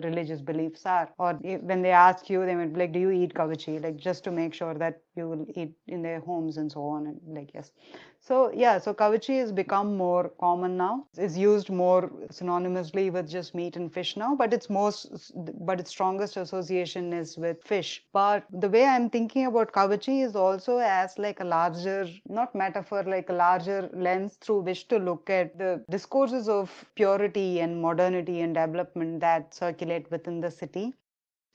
religious beliefs are. Or when they ask you, they might be like, do you eat kavachi? Like, just to make sure that you will eat in their homes and so on. And like, yes. So yeah, so kavachi has become more common now. It's used more synonymously with just meat and fish now, but its strongest association is with fish. But the way I'm thinking about kavachi is also as like a larger, not metaphor, like a larger lens through which to look at the discourses of purity and modernity and development that circulate within the city.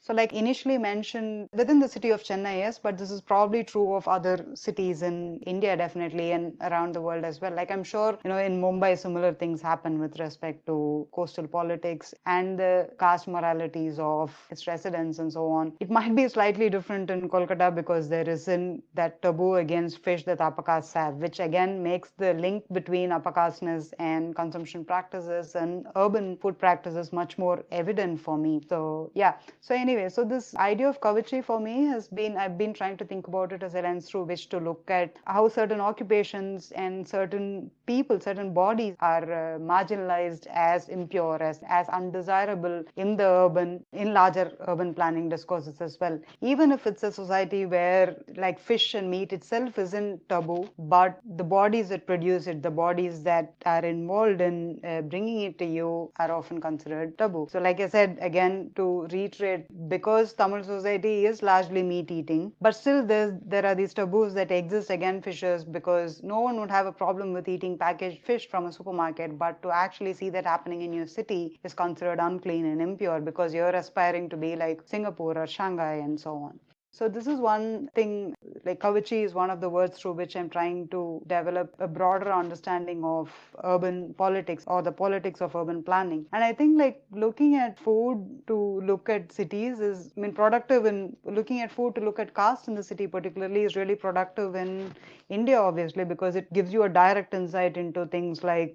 So, like initially mentioned, within the city of Chennai, yes, but this is probably true of other cities in India, definitely, and around the world as well. Like, I'm sure, in Mumbai, similar things happen with respect to coastal politics and the caste moralities of its residents and so on. It might be slightly different in Kolkata because there isn't that taboo against fish that upper castes have, which again makes the link between upper casteness and consumption practices and urban food practices much more evident for me. So, yeah. So, anyway, so this idea of Kavachi for me has been, I've been trying to think about it as a lens through which to look at how certain occupations and certain people, certain bodies are marginalized as impure, as undesirable in the urban, in larger urban planning discourses as well. Even if it's a society where like fish and meat itself isn't taboo, but the bodies that produce it, the bodies that are involved in bringing it to you are often considered taboo. So like I said, again, to reiterate, because Tamil society is largely meat eating, but still there are these taboos that exist against fishers, because no one would have a problem with eating packaged fish from a supermarket, but to actually see that happening in your city is considered unclean and impure because you're aspiring to be like Singapore or Shanghai and so on. So this is one thing, like Kavachi is one of the words through which I'm trying to develop a broader understanding of urban politics or the politics of urban planning. And I think like looking at food to look at cities is, I mean, productive in looking at food to look at caste in the city particularly is really productive in India, obviously, because it gives you a direct insight into things like,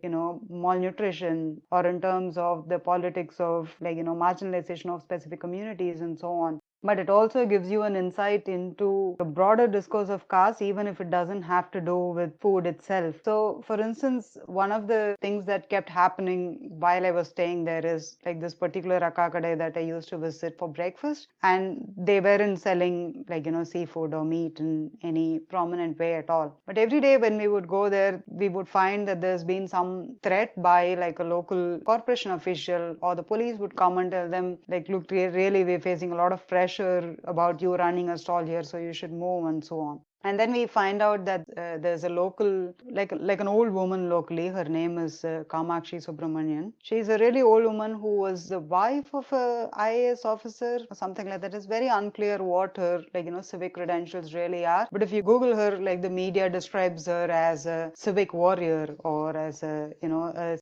malnutrition, or in terms of the politics of like, marginalization of specific communities and so on. But it also gives you an insight into the broader discourse of caste, even if it doesn't have to do with food itself. So, for instance, one of the things that kept happening while I was staying there is like this particular akakade that I used to visit for breakfast, and they weren't selling like, seafood or meat in any prominent way at all. But every day when we would go there, we would find that there's been some threat by like a local corporation official, or the police would come and tell them, like, look, really, we're facing a lot of pressure about you running a stall here, so you should move and so on. And then we find out that there's a local, like an old woman locally. Her name is Kamakshi Subramanian. She's a really old woman who was the wife of a IAS officer or something like that. It's very unclear what her civic credentials really are. But if you Google her, like the media describes her as a civic warrior or as a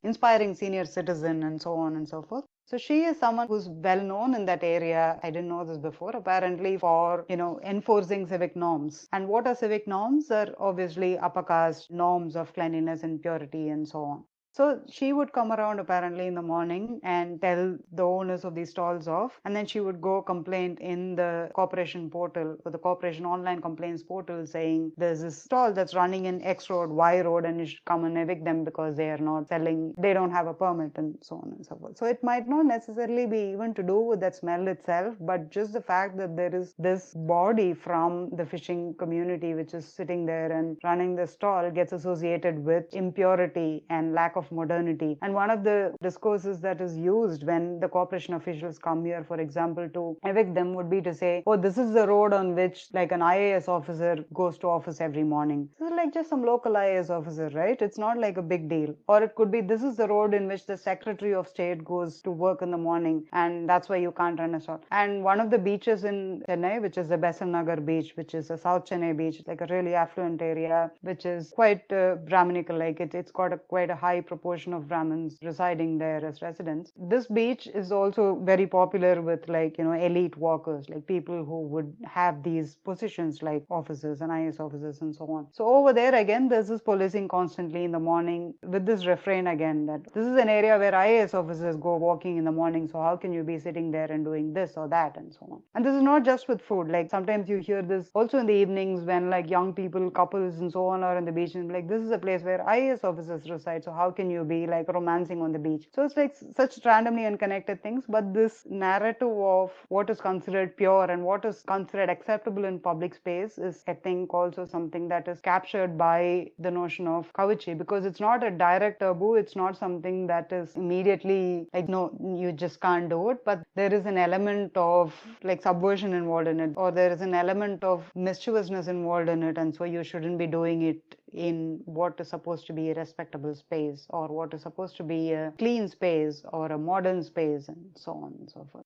inspiring senior citizen and so on and so forth. So she is someone who's well known in that area. I didn't know this before, apparently, for, enforcing civic norms. And what are civic norms? Are obviously upper caste norms of cleanliness and purity and so on. So she would come around apparently in the morning and tell the owners of these stalls off, and then she would go complain in the corporation portal, or the corporation online complaints portal, saying there's this stall that's running in X road, Y road, and you should come and evict them because they are not selling, they don't have a permit and so on and so forth. So it might not necessarily be even to do with that smell itself, but just the fact that there is this body from the fishing community which is sitting there and running the stall gets associated with impurity and lack of modernity. And one of the discourses that is used when the corporation officials come here, for example, to evict them would be to say, oh, this is the road on which like an IAS officer goes to office every morning. This is like just some local IAS officer, right? It's not like a big deal. Or it could be, this is the road in which the Secretary of State goes to work in the morning, and that's why you can't run a stall. And one of the beaches in Chennai, which is the Besant Nagar beach, which is a South Chennai beach, like a really affluent area, which is quite Brahminical, like it's got quite a high proportion of Brahmins residing there as residents. This beach is also very popular with like, elite walkers, like people who would have these positions like officers and IAS officers and so on. So over there again, there's this policing constantly in the morning with this refrain again that this is an area where IAS officers go walking in the morning, so how can you be sitting there and doing this or that and so on. And this is not just with food, like sometimes you hear this also in the evenings when like young people, couples and so on are on the beach, and like this is a place where IAS officers reside, so how can you be like romancing on the beach? So it's like such randomly unconnected things, but this narrative of what is considered pure and what is considered acceptable in public space is, I think, also something that is captured by the notion of Kavachi, because it's not a direct taboo, it's not something that is immediately like, no, you just can't do it, but there is an element of like subversion involved in it, or there is an element of mischievousness involved in it, and so you shouldn't be doing it in what is supposed to be a respectable space, or what is supposed to be a clean space or a modern space, and so on and so forth.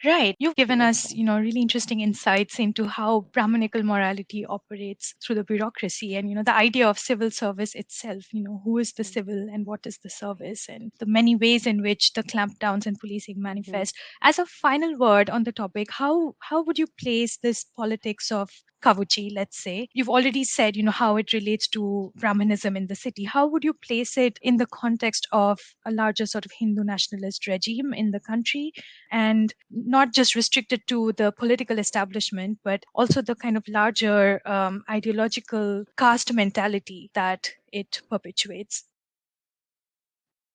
Right. You've given Yes. us, really interesting insights into how Brahmanical morality operates through the bureaucracy and, the idea of civil service itself, who is the civil and what is the service and the many ways in which the clampdowns and policing Mhm. manifest. As a final word on the topic, how would you place this politics of Kavuchi, let's say? You've already said, how it relates to Brahmanism in the city. How would you place it in the context of a larger sort of Hindu nationalist regime in the country? And not just restricted to the political establishment, but also the kind of larger ideological caste mentality that it perpetuates.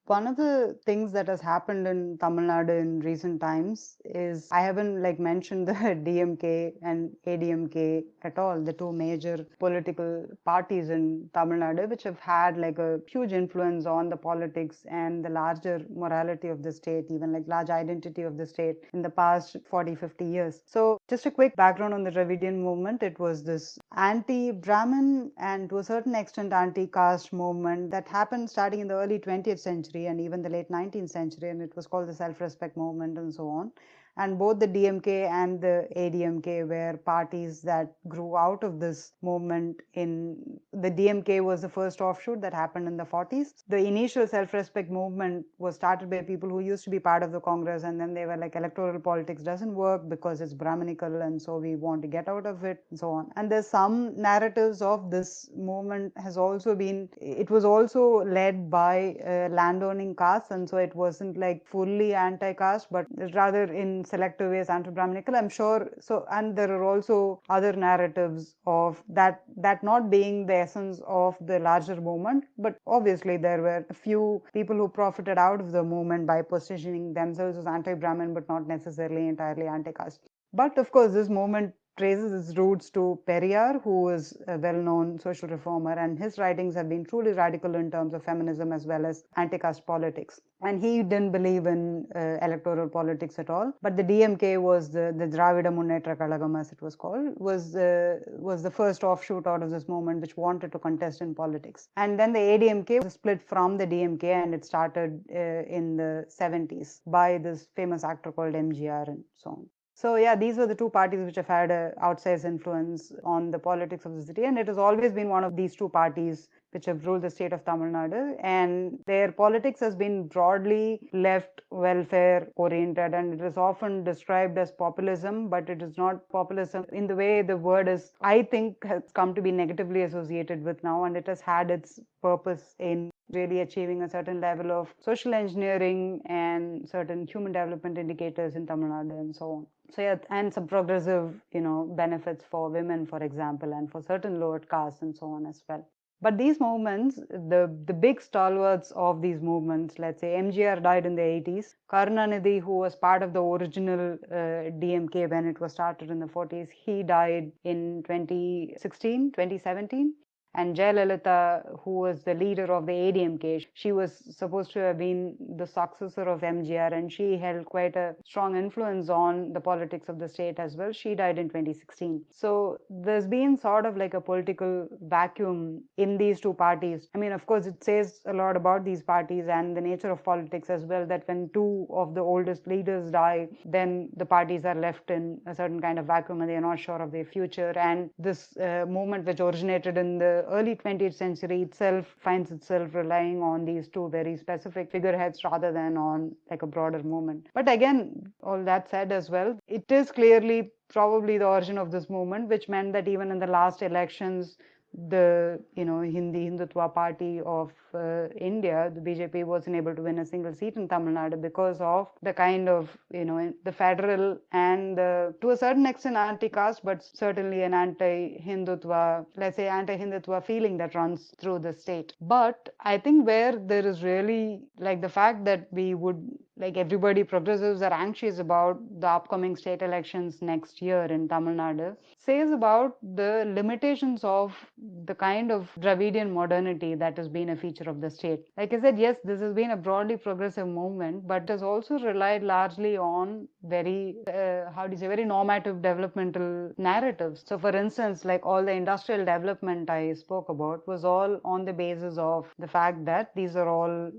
One of the things that has happened in Tamil Nadu in recent times is, I haven't like mentioned the DMK and ADMK at all, the two major political parties in Tamil Nadu, which have had like a huge influence on the politics and the larger morality of the state, even like large identity of the state in the past 40, 50 years. So just a quick background on the Dravidian movement. It was this anti-Brahmin and to a certain extent anti-caste movement that happened starting in the early 20th century and even the late 19th century, and it was called the self-respect movement and so on. And both the DMK and the ADMK were parties that grew out of this movement. In the DMK was the first offshoot that happened in the 40s. The initial self-respect movement was started by people who used to be part of the Congress, and then they were like, electoral politics doesn't work because it's Brahminical, and so we want to get out of it, and so on. And there's some narratives of this movement has also been, it was also led by landowning castes, and so it wasn't like fully anti-caste, but rather in selective ways anti-Brahminical, I'm sure. So, and there are also other narratives of that not being the essence of the larger movement, but obviously there were a few people who profited out of the movement by positioning themselves as anti-Brahmin, but not necessarily entirely anti-caste. But of course, this movement traces its roots to Periyar, who is a well-known social reformer, and his writings have been truly radical in terms of feminism as well as anti-caste politics. And he didn't believe in electoral politics at all. But the DMK was the Dravida Munnetra Kalagam, as it was called, was the first offshoot out of this movement which wanted to contest in politics. And then the ADMK was split from the DMK, and it started in the 70s by this famous actor called MGR and so on. So yeah, these were the two parties which have had an outsized influence on the politics of the city, and it has always been one of these two parties which have ruled the state of Tamil Nadu, and their politics has been broadly left welfare oriented, and it is often described as populism, but it is not populism in the way the word is, I think, has come to be negatively associated with now, and it has had its purpose in really achieving a certain level of social engineering and certain human development indicators in Tamil Nadu and so on. So yeah, and some progressive, benefits for women, for example, and for certain lower castes and so on as well. But these movements, the big stalwarts of these movements, let's say MGR died in the 80s. Karunanidhi, who was part of the original DMK when it was started in the 40s, he died in 2016, 2017. And Jayalalitha, who was the leader of the ADMK, she was supposed to have been the successor of MGR, and she held quite a strong influence on the politics of the state as well. She died in 2016. So there's been sort of like a political vacuum in these two parties. I mean, of course, it says a lot about these parties and the nature of politics as well, that when two of the oldest leaders die, then the parties are left in a certain kind of vacuum and they're not sure of their future. And this movement, which originated in the early 20th century itself, finds itself relying on these two very specific figureheads rather than on like a broader movement. But again, all that said as well, it is clearly probably the origin of this movement, which meant that even in the last elections, the Hindutva party of India, the BJP, wasn't able to win a single seat in Tamil Nadu because of the kind of the federal and to a certain extent anti-caste, but certainly an anti-Hindutva, let's say anti-Hindutva feeling that runs through the state. But I think where there is really like the fact that we would like everybody, progressives are anxious about the upcoming state elections next year in Tamil Nadu, says about the limitations of the kind of Dravidian modernity that has been a feature nature of the state. Like I said, yes, this has been a broadly progressive movement, but has also relied largely on very, very normative developmental narratives. So, for instance, like all the industrial development I spoke about was all on the basis of the fact that these are all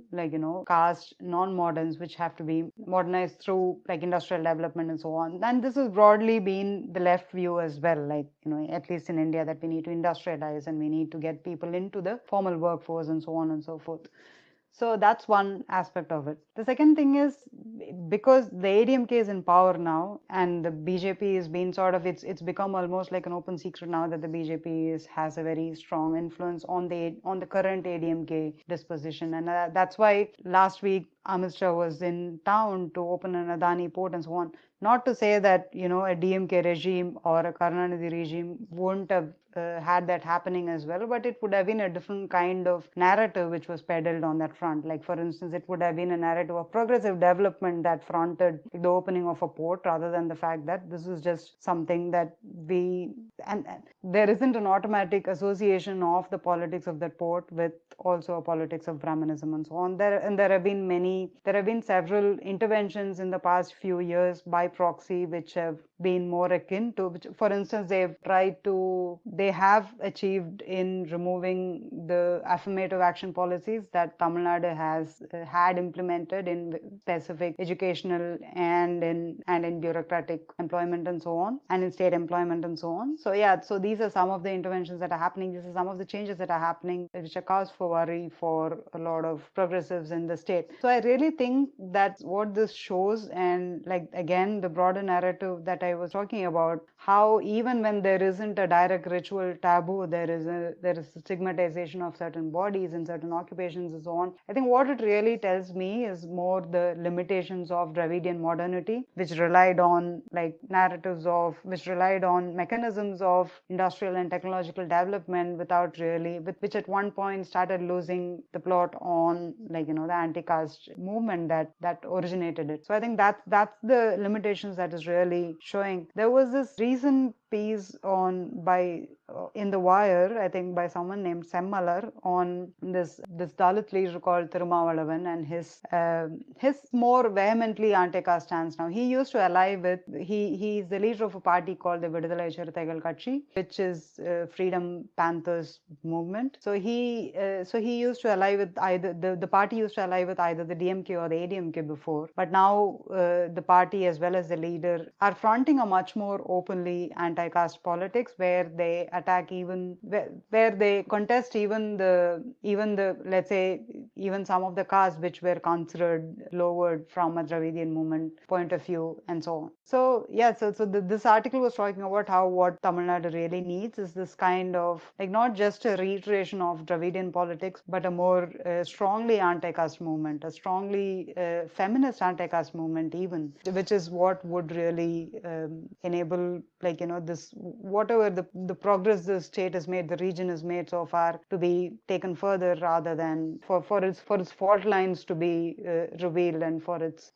caste non-moderns which have to be modernized through like industrial development and so on. And this has broadly been the left view as well, like at least in India, that we need to industrialize and we need to get people into the formal workforce and so on and so forth. So that's one aspect of it. The second thing is, because the ADMK is in power now and the BJP has been sort of, it's become almost like an open secret now that the BJP has a very strong influence on the current ADMK disposition. And that's why last week Amit Shah was in town to open an Adani port and so on. Not to say that a DMK regime or a Karunanidhi regime wouldn't have had that happening as well, but it would have been a different kind of narrative which was peddled on that front. Like for instance, it would have been a narrative of progressive development that fronted the opening of a port, rather than the fact that this is just something that and there isn't an automatic association of the politics of that port with also a politics of Brahmanism and so on. There have been several interventions in the past few years by proxy which have been more akin to, which, for instance, they have achieved in removing the affirmative action policies that Tamil Nadu has had implemented in specific educational and in bureaucratic employment and so on, and in state employment and so on. So these are some of the interventions that are happening. These are some of the changes that are happening, which are cause for worry for a lot of progressives in the state. So I really think that's what this shows, and like again, the broader narrative that I was talking about, how even when there isn't a direct ritual taboo, there is a stigmatization of certain bodies and certain occupations and so on. I think what it really tells me is more the limitations of Dravidian modernity, which relied on mechanisms of industrial and technological development which at one point started losing the plot on the anti-caste movement that originated it. So I think that's the limitations that is really showing. There was this recent piece in the Wire, I think by someone named Semmalar, on this Dalit leader called Thirumavalavan and his more vehemently anti-caste stance now. He used to ally with, he's the leader of a party called the Vidudalai Chiruthaigal Katchi, which is Freedom Panthers movement. So he used to ally with the party used to ally with either the DMK or the ADMK before, but now the party as well as the leader are fronting a much more openly anti-caste politics, where they attack where they contest even the let's say even some of the castes which were considered lowered from a Dravidian movement point of view and so on. So this article was talking about what Tamil Nadu really needs is this kind of not just a reiteration of Dravidian politics, but a more strongly anti-caste movement, a strongly feminist anti-caste movement even, which is what would really enable this, whatever the progress the state has made, the region has made so far, to be taken further, rather than for its fault lines to be revealed, and for its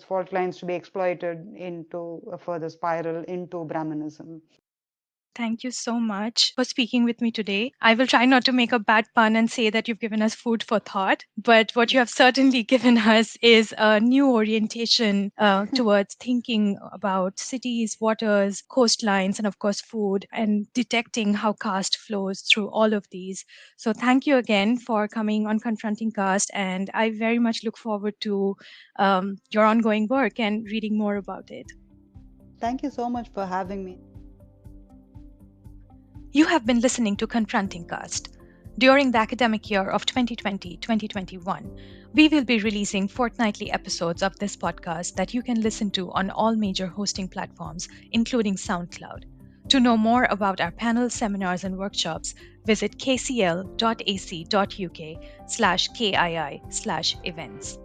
fault lines to be exploited into a further spiral into Brahmanism. Thank you so much for speaking with me today. I will try not to make a bad pun and say that you've given us food for thought, but what you have certainly given us is a new orientation towards thinking about cities, waters, coastlines, and of course food, and detecting how caste flows through all of these. So thank you again for coming on Confronting Caste, and I very much look forward to your ongoing work and reading more about it. Thank you so much for having me. You have been listening to Confronting Caste. During the academic year of 2020-2021, we will be releasing fortnightly episodes of this podcast that you can listen to on all major hosting platforms, including SoundCloud. To know more about our panels, seminars, and workshops, visit kcl.ac.uk/KII/events.